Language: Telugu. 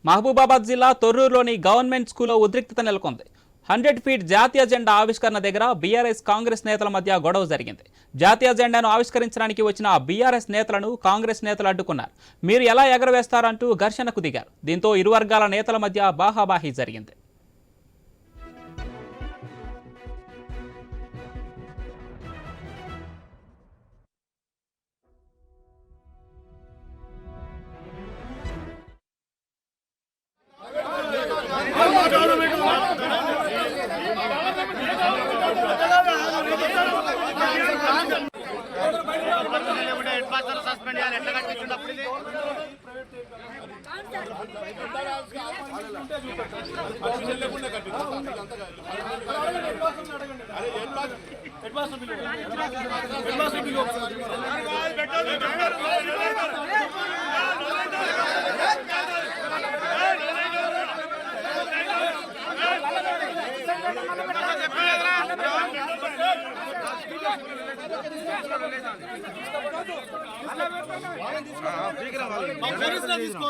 మహబూబాబాద్ జిల్లా తొర్రూరులోని గవర్నమెంట్ స్కూల్లో ఉద్రిక్తత నెలకొంది. 100 ఫీట్ జాతీయ జెండా ఆవిష్కరణ దగ్గర బీఆర్ఎస్ కాంగ్రెస్ నేతల మధ్య గొడవ జరిగింది. జాతీయ జెండాను ఆవిష్కరించడానికి వచ్చిన బీఆర్ఎస్ నేతలను కాంగ్రెస్ నేతలు అడ్డుకున్నారు. మీరు ఎలా ఎగరవేస్తారంటూ ఘర్షణకు దిగారు. దీంతో ఇరు వర్గాల నేతల మధ్య బాహాబాహీ జరిగింది. తీసుకో